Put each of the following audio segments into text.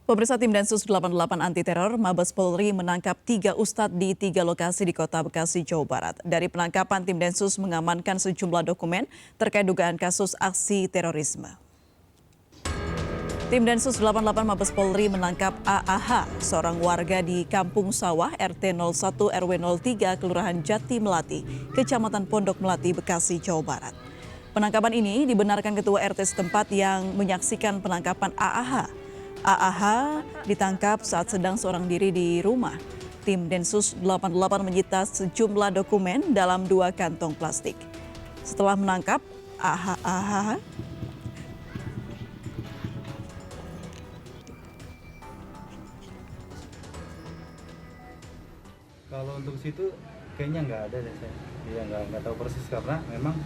Pemirsa, tim Densus 88 anti teror Mabes Polri menangkap 3 ustadz di 3 lokasi di Kota Bekasi, Jawa Barat. Dari penangkapan, tim Densus mengamankan sejumlah dokumen terkait dugaan kasus aksi terorisme. Tim Densus 88 Mabes Polri menangkap AAH, seorang warga di Kampung Sawah RT 01 RW 03 Kelurahan Jati Melati, Kecamatan Pondok Melati, Bekasi, Jawa Barat. Penangkapan ini dibenarkan Ketua RT setempat yang menyaksikan penangkapan AAH. AAH ditangkap saat sedang seorang diri di rumah. Tim Densus 88 menyita sejumlah dokumen dalam 2 kantong plastik. Setelah menangkap AAH, kalau untuk situ kayaknya nggak ada deh saya. Iya nggak tahu persis karena memang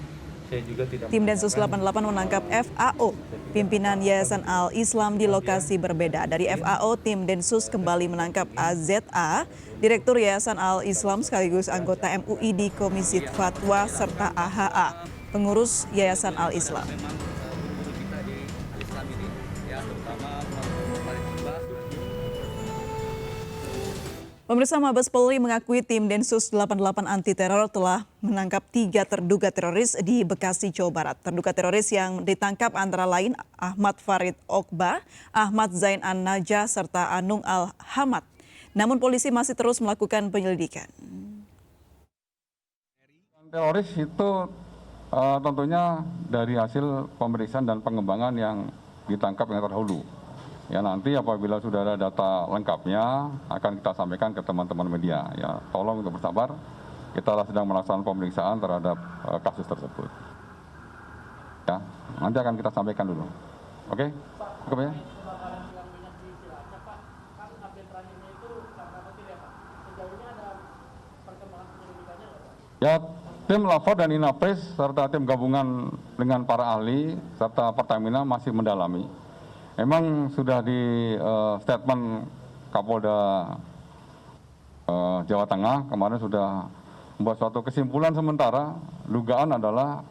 saya juga tidak. Tim Densus 88 menangkap FAO, pimpinan Yayasan Al-Islam di lokasi berbeda. Dari FAO, tim Densus kembali menangkap AZA, Direktur Yayasan Al-Islam sekaligus anggota MUI di Komisi Fatwa, serta AHA, pengurus Yayasan Al-Islam. Pemirsa, Mabes Polri mengakui tim Densus 88 anti teror telah menangkap 3 terduga teroris di Bekasi, Jawa Barat. Terduga teroris yang ditangkap antara lain Ahmad Farid Okbah, Ahmad Zain An-Najah, serta Anung Al-Hamad. Namun polisi masih terus melakukan penyelidikan. Teroris itu tentunya dari hasil pemeriksaan dan pengembangan yang ditangkap yang terdahulu. Ya, nanti apabila sudah ada data lengkapnya akan kita sampaikan ke teman-teman media. Ya, tolong untuk bersabar. Kita sedang melaksanakan pemeriksaan terhadap kasus tersebut. Ya, nanti akan kita sampaikan dulu. Oke? Cukup ya? Ya, tim Lafor dan Inapres serta tim gabungan dengan para ahli serta Pertamina masih mendalami. Memang sudah di statement Kapolda Jawa Tengah kemarin sudah membuat suatu kesimpulan sementara, dugaan adalah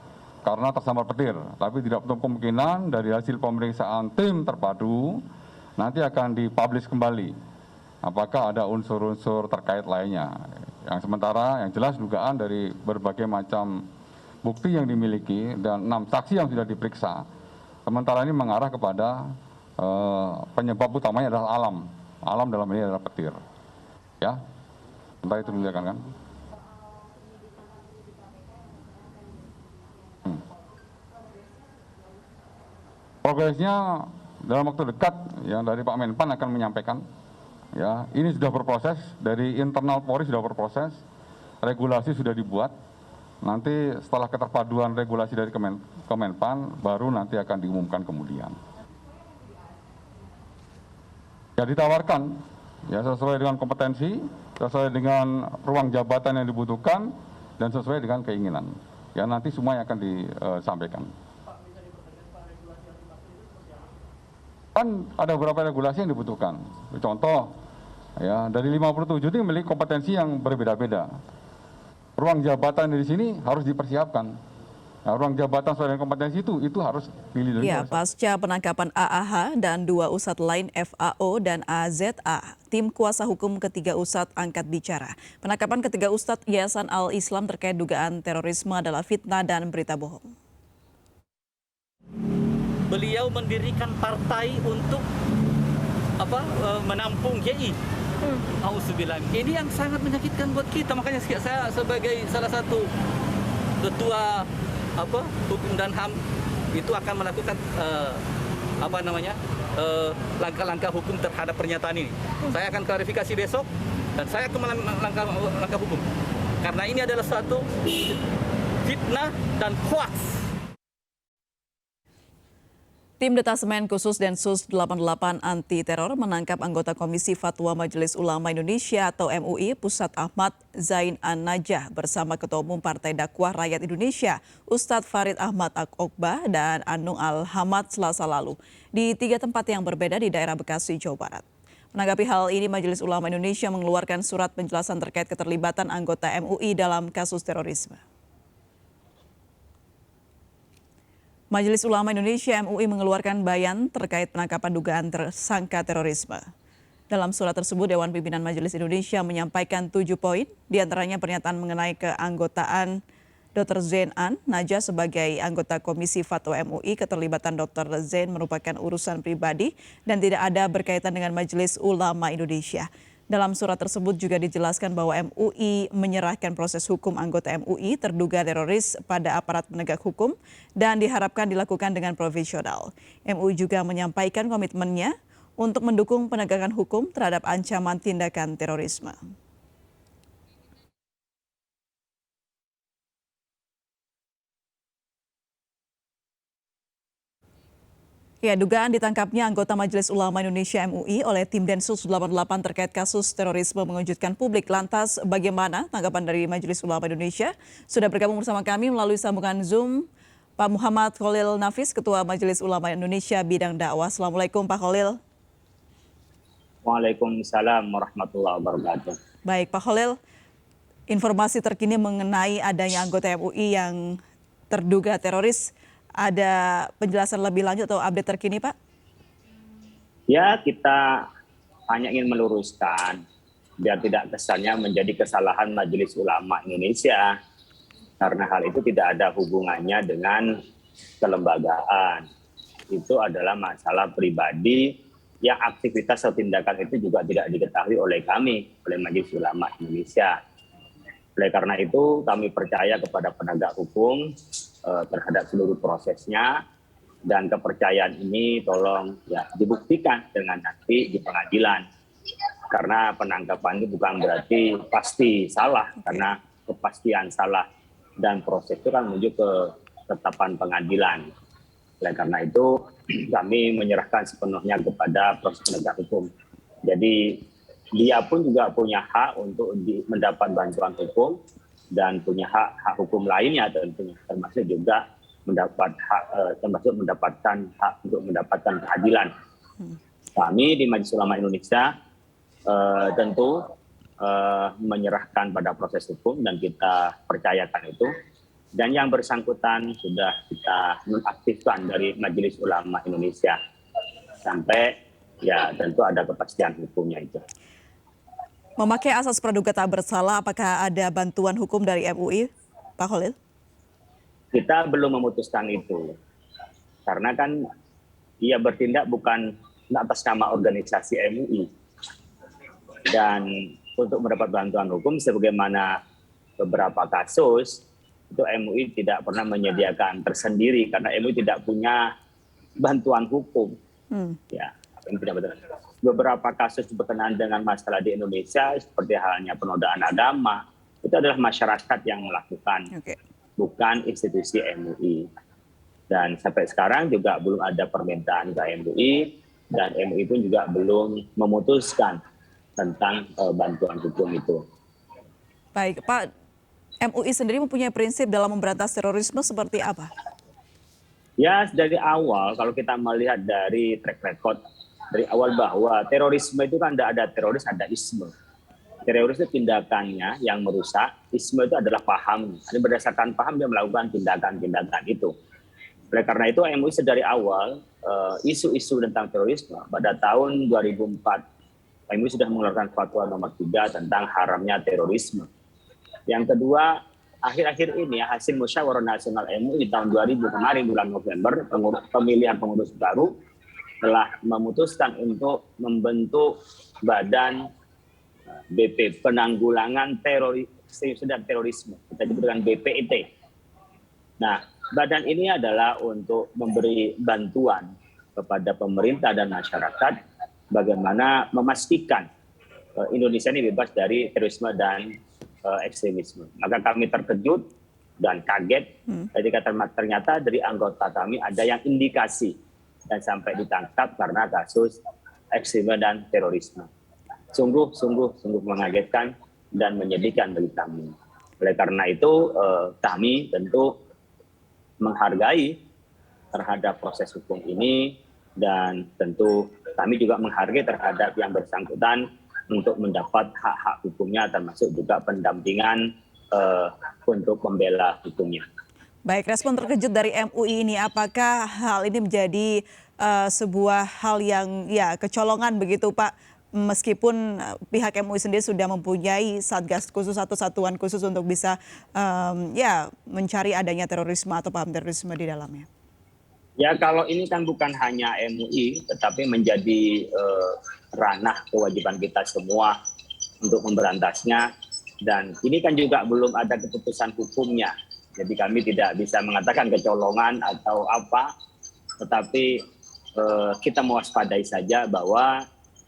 karena tersambar petir, tapi tidak menutup kemungkinan dari hasil pemeriksaan tim terpadu nanti akan dipublish kembali apakah ada unsur-unsur terkait lainnya. Yang sementara yang jelas dugaan dari berbagai macam bukti yang dimiliki dan 6 saksi yang sudah diperiksa, sementara ini mengarah kepada penyebab utamanya adalah alam dalam ini adalah petir, ya. Entah itu dilihatkan kan. Progresnya dalam waktu dekat, yang dari Pak Menpan akan menyampaikan, ya. Ini sudah berproses dari internal Polri, sudah berproses, regulasi sudah dibuat. Nanti setelah keterpaduan regulasi dari Kemenpan, baru nanti akan diumumkan kemudian. Ya, ditawarkan ya sesuai dengan kompetensi, sesuai dengan ruang jabatan yang dibutuhkan, dan sesuai dengan keinginan. Ya, nanti semua yang akan disampaikan. Kan ada beberapa regulasi yang dibutuhkan. Contoh, ya dari 57 ini memiliki kompetensi yang berbeda-beda. Ruang jabatan di sini harus dipersiapkan. Nah, ruang jabatan sesuai dengan kompetensi itu harus pilih. Ya, pasca penangkapan AAH dan 2 ustadz lain FAO dan AZA, tim kuasa hukum ketiga ustadz angkat bicara. Penangkapan ketiga ustadz Yayasan Al-Islam terkait dugaan terorisme adalah fitnah dan berita bohong. Beliau mendirikan partai untuk menampung GI. Auzubillah. Ini yang sangat menyakitkan buat kita, makanya saya sebagai salah satu ketua hukum dan HAM itu akan melakukan langkah-langkah hukum terhadap pernyataan ini. Saya akan klarifikasi besok dan saya akan langkah hukum karena ini adalah suatu fitnah dan hoaks. Tim Detasemen Khusus Densus 88 anti teror menangkap anggota Komisi Fatwa Majelis Ulama Indonesia atau MUI Pusat Ahmad Zain An-Najah bersama Ketua Umum Partai Dakwah Rakyat Indonesia Ustadz Farid Ahmad Okbah dan Anung Al-Hamad Selasa lalu di 3 tempat yang berbeda di daerah Bekasi, Jawa Barat. Menanggapi hal ini, Majelis Ulama Indonesia mengeluarkan surat penjelasan terkait keterlibatan anggota MUI dalam kasus terorisme. Majelis Ulama Indonesia (MUI) mengeluarkan bayan terkait penangkapan dugaan tersangka terorisme. Dalam surat tersebut, Dewan Pimpinan Majelis Indonesia menyampaikan 7 poin, diantaranya pernyataan mengenai keanggotaan Dr. Zain An Najah sebagai anggota Komisi Fatwa MUI. Keterlibatan Dr. Zain merupakan urusan pribadi dan tidak ada berkaitan dengan Majelis Ulama Indonesia. Dalam surat tersebut juga dijelaskan bahwa MUI menyerahkan proses hukum anggota MUI terduga teroris pada aparat penegak hukum dan diharapkan dilakukan dengan profesional. MUI juga menyampaikan komitmennya untuk mendukung penegakan hukum terhadap ancaman tindakan terorisme. Ya, dugaan ditangkapnya anggota Majelis Ulama Indonesia (MUI) oleh tim Densus 88 terkait kasus terorisme mengejutkan publik. Lantas bagaimana tanggapan dari Majelis Ulama Indonesia? Sudah bergabung bersama kami melalui sambungan Zoom Pak Muhammad Khalil Nafis, Ketua Majelis Ulama Indonesia Bidang Dakwah. Assalamualaikum Pak Khalil. Waalaikumsalam warahmatullahi wabarakatuh. Baik Pak Khalil, informasi terkini mengenai adanya anggota MUI yang terduga teroris. Ada penjelasan lebih lanjut atau update terkini, Pak? Ya, kita hanya ingin meluruskan biar tidak kesannya menjadi kesalahan Majelis Ulama Indonesia. Karena hal itu tidak ada hubungannya dengan kelembagaan. Itu adalah masalah pribadi yang aktivitas atau tindakan itu juga tidak diketahui oleh kami, oleh Majelis Ulama Indonesia. Oleh karena itu kami percaya kepada penegak hukum terhadap seluruh prosesnya, dan kepercayaan ini tolong ya dibuktikan dengan nanti di pengadilan, karena penangkapan itu bukan berarti pasti salah, karena kepastian salah dan proses itu kan menuju ke ketetapan pengadilan. Oleh karena itu kami menyerahkan sepenuhnya kepada proses penegak hukum. Jadi dia pun juga punya hak untuk mendapat bantuan hukum dan punya hak hukum lainnya tentunya, termasuk juga mendapatkan hak untuk mendapatkan keadilan. Kami di Majelis Ulama Indonesia tentu menyerahkan pada proses hukum dan kita percayakan itu, dan yang bersangkutan sudah kita nonaktifkan dari Majelis Ulama Indonesia sampai ya tentu ada kepastian hukumnya itu. Memakai asas praduga tak bersalah, apakah ada bantuan hukum dari MUI, Pak Khalil? Kita belum memutuskan itu, karena kan ia bertindak bukan atas nama organisasi MUI. Dan untuk mendapat bantuan hukum, sebagaimana beberapa kasus, itu MUI tidak pernah menyediakan tersendiri, karena MUI tidak punya bantuan hukum. Ya, ini tidak betul. Beberapa kasus berkenaan dengan masalah di Indonesia seperti halnya penodaan agama, itu adalah masyarakat yang melakukan, bukan institusi MUI. Dan sampai sekarang juga belum ada permintaan ke MUI, dan MUI pun juga belum memutuskan tentang bantuan hukum itu. Baik, Pak, MUI sendiri mempunyai prinsip dalam memberantas terorisme seperti apa? Ya, dari awal kalau kita melihat dari track record dari awal bahwa terorisme itu kan tidak ada teroris, ada isme. Teroris itu tindakannya yang merusak, isme itu adalah paham. Jadi berdasarkan paham dia melakukan tindakan-tindakan itu. Oleh karena itu MUI sedari awal isu-isu tentang terorisme pada tahun 2004 MUI sudah mengeluarkan fatwa nomor 3 tentang haramnya terorisme. Yang kedua, akhir-akhir ini hasil musyawarah nasional MUI di tahun 2000 kemarin bulan November, pemilihan pengurus baru telah memutuskan untuk membentuk Badan BP Penanggulangan Terorisme, kita sebut dengan BPIT. Nah, badan ini adalah untuk memberi bantuan kepada pemerintah dan masyarakat bagaimana memastikan Indonesia ini bebas dari terorisme dan ekstremisme. Maka kami terkejut dan kaget ketika ternyata dari anggota kami ada yang indikasi dan sampai ditangkap karena kasus ekstremisme dan terorisme. Sungguh mengagetkan dan menyedihkan bagi kami. Oleh karena itu kami tentu menghargai terhadap proses hukum ini, dan tentu kami juga menghargai terhadap yang bersangkutan untuk mendapat hak-hak hukumnya, termasuk juga pendampingan untuk membela hukumnya. Baik, respon terkejut dari MUI ini, apakah hal ini menjadi sebuah hal yang ya kecolongan begitu Pak? Meskipun pihak MUI sendiri sudah mempunyai satgas khusus atau satuan khusus untuk bisa ya mencari adanya terorisme atau paham terorisme di dalamnya. Ya kalau ini kan bukan hanya MUI, tetapi menjadi ranah kewajiban kita semua untuk memberantasnya. Dan ini kan juga belum ada keputusan hukumnya. Jadi kami tidak bisa mengatakan kecolongan atau apa, tetapi kita mewaspadai saja bahwa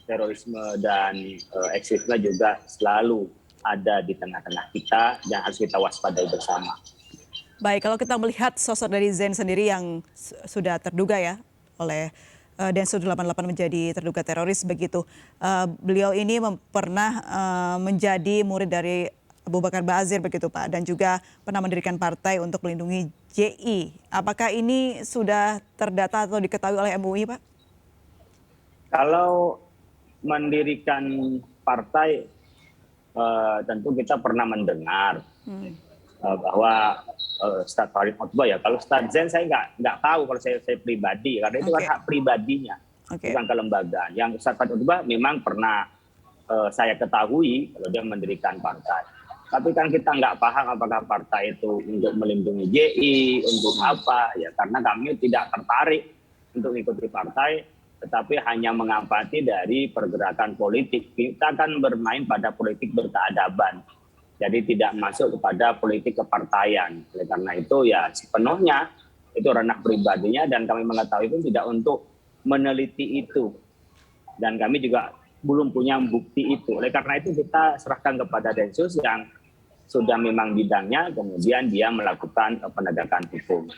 terorisme dan ekstremisme juga selalu ada di tengah-tengah kita dan harus kita waspadai bersama. Baik, kalau kita melihat sosok dari Zain sendiri yang sudah terduga ya oleh Densus 88 menjadi terduga teroris begitu. Beliau ini pernah menjadi murid dari Abu Bakar Ba'asyir begitu Pak, dan juga pernah mendirikan partai untuk melindungi JI. Apakah ini sudah terdata atau diketahui oleh MUI Pak? Kalau mendirikan partai tentu kita pernah mendengar bahwa Ustadz Farid Khotbah ya. Kalau Ustadz Zain saya nggak tahu, kalau saya pribadi, karena itu kan hak pribadinya, bukan kelembagaan. Yang Ustadz Farid Khotbah memang pernah saya ketahui kalau dia mendirikan partai. Tapi kan kita nggak paham apakah partai itu untuk melindungi JI, untuk apa, ya karena kami tidak tertarik untuk mengikuti partai, tetapi hanya mengamati dari pergerakan politik. Kita kan bermain pada politik berkeadaban. Jadi tidak masuk kepada politik kepartaian. Oleh karena itu ya sepenuhnya itu ranah pribadinya dan kami mengetahui itu tidak untuk meneliti itu. Dan kami juga belum punya bukti itu. Oleh karena itu kita serahkan kepada Densus yang sudah memang bidangnya, kemudian dia melakukan penegakan hukum.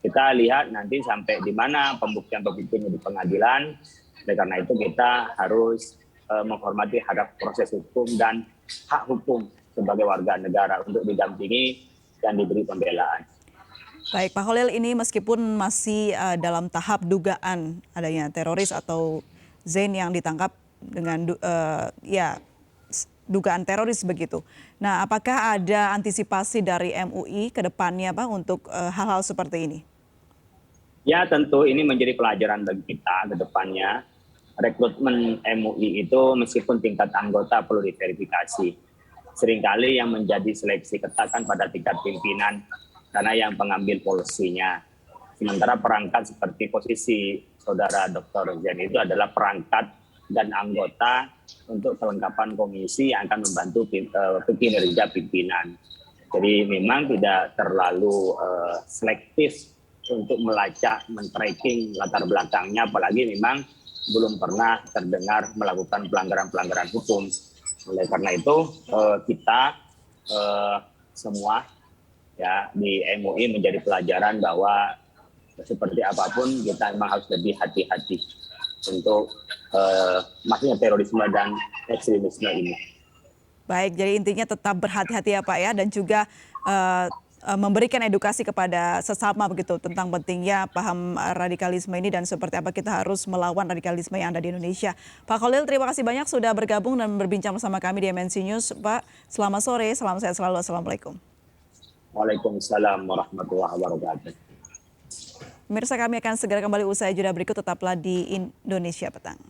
Kita lihat nanti sampai di mana pembuktian-pembuktiannya di pengadilan. Oleh karena itu kita harus menghormati hadap proses hukum dan hak hukum sebagai warga negara untuk didampingi dan diberi pembelaan. Baik Pak Khalil, ini meskipun masih dalam tahap dugaan adanya teroris atau Zain yang ditangkap dengan dugaan teroris begitu. Nah, apakah ada antisipasi dari MUI ke depannya Pak untuk hal-hal seperti ini? Ya tentu ini menjadi pelajaran bagi kita ke depannya. Rekrutmen MUI itu meskipun tingkat anggota perlu diverifikasi. Seringkali yang menjadi seleksi ketat kan pada tingkat pimpinan karena yang pengambil polisinya. Sementara perangkat seperti posisi saudara Dr. Zain itu adalah perangkat dan anggota untuk kelengkapan komisi yang akan membantu kinerja pimpinan. Jadi memang tidak terlalu selektif untuk melacak, men-tracking latar belakangnya, apalagi memang belum pernah terdengar melakukan pelanggaran-pelanggaran hukum. Oleh karena itu kita semua ya di MUI menjadi pelajaran bahwa seperti apapun kita memang harus lebih hati-hati untuk masuknya terorisme dan ekstremisme ini. Baik, jadi intinya tetap berhati-hati ya Pak ya, dan juga memberikan edukasi kepada sesama begitu tentang pentingnya paham radikalisme ini dan seperti apa kita harus melawan radikalisme yang ada di Indonesia. Pak Khalil, terima kasih banyak sudah bergabung dan berbincang bersama kami di MNC News. Pak, selamat sore, salam sehat selalu. Assalamualaikum. Waalaikumsalam warahmatullahi wabarakatuh. Pemirsa, kami akan segera kembali usai jeda berikut, tetaplah di Indonesia Petang.